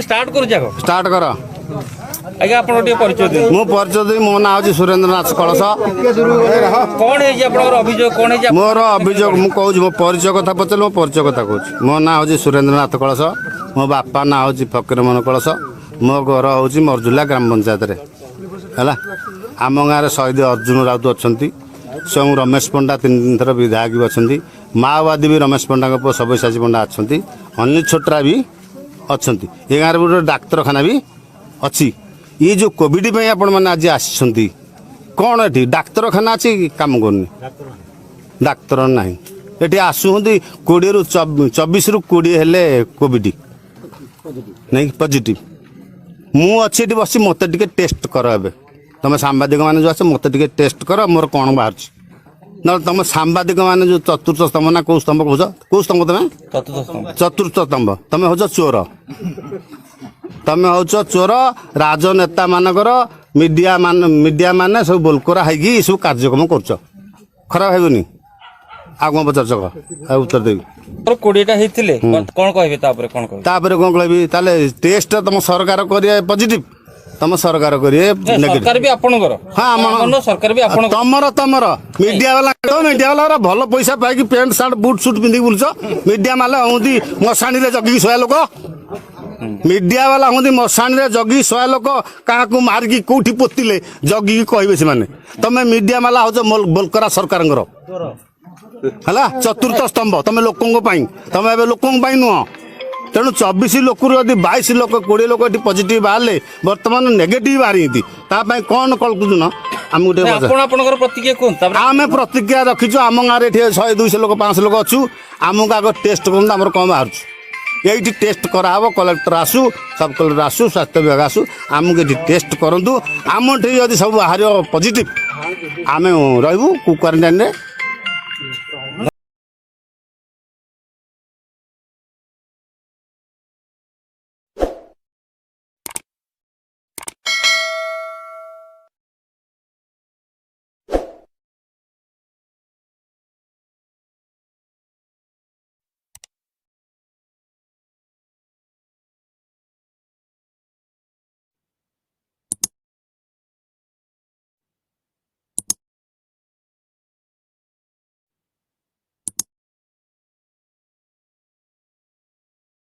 start कर start कर आज्ञा आप परिचय दिन मो परिचय देवी मो ना हूँ सुरेंद्रनाथ कलश कौन है अभियोग कौन है मोर अभियोग मुझे मो परिचय कथा पचार मो परिचय कथा कहूँ मो ना हूँ सुरेंद्रनाथ कलश मो बापा ना हूँ फकीरमोहन कलश मो घर हूँ मर्जुला ग्राम पंचायत है आम गाँव शहीद अर्जुन राउत अच्छा स्वयं रमेश पंडा 3 थर विधायक भी अच्छा माओवादी भी रमेश पंडा पुओ सब्यसाची पंडा अच्छा अनिल छोटरा भी अच्छा ये गाँव में गोटे डाक्तरखाना भी अच्छी ये जो कोविड आपण मैंने आज आसी कौन ये डाक्तरखाना अच्छी कम करनी डाक्तर ना ये आसुँच 20 ରୁ 24 ରୁ 20 हेले कोविड नहीं पॉजिटिव मु अच्छी बस मत टेस्ट कर तुम सांबादिक मैंने जो आस मत टेस्ट कर मोर कौन बाहर ना तुम सांबादिक मैंने जो चतुर्थ स्तंभ ना कौ स्तंभ कौ स्तंभ तुम चतुर्थ स्तंभ तुम हूँ चोर तुम हूँ चोर राजनेता मानकर मीडिया मान सब बोलकोरा है सब कार्यक्रम कर खराब है आगे पचार उत्तर देवी 20टा होते कौन कह टेस्ट तुम सरकार करिए पॉजिटिव तुम सरकार करिए सरकार भी आपणकर हाँ सरकार भी तमर मीडिया वाला भल पैसा पाई पेंट सार्ट बुट सुट पिंधि बुलछ मीडिया माला हूँ मशाणी जगिकी 100 लोक मीडिया वाला हूँ मशाणी जगिकी 100 लोक क्या मारिकी कौटी पोतिले जगिकी कहे से मैंने तुम मीडिया माला हूँ बोलकरा सरकार है चतुर्थ स्तंभ तुम लोकों तुम ए लोकों नुह तेणु 24 लोक 22 लोक 20 लोक पॉजिटिव बाहर बर्तमान नेगेटिव बाहरी कौन कल्पुन आम प्रतिक्रिया आम प्रतिक्रिया रखीचु आम गाँव 100 200 लोक 500 लोक अच्छु आमको आग टेस्ट कर कौन बाहर ये टेस्ट कराव कलेक्टर आसू सब कलेक्टर आसू स्वास्थ्य विभाग आसू आमको ये टेस्ट करूँ आम सब बाहर पॉजिटिव आम रू क्वारंटाइन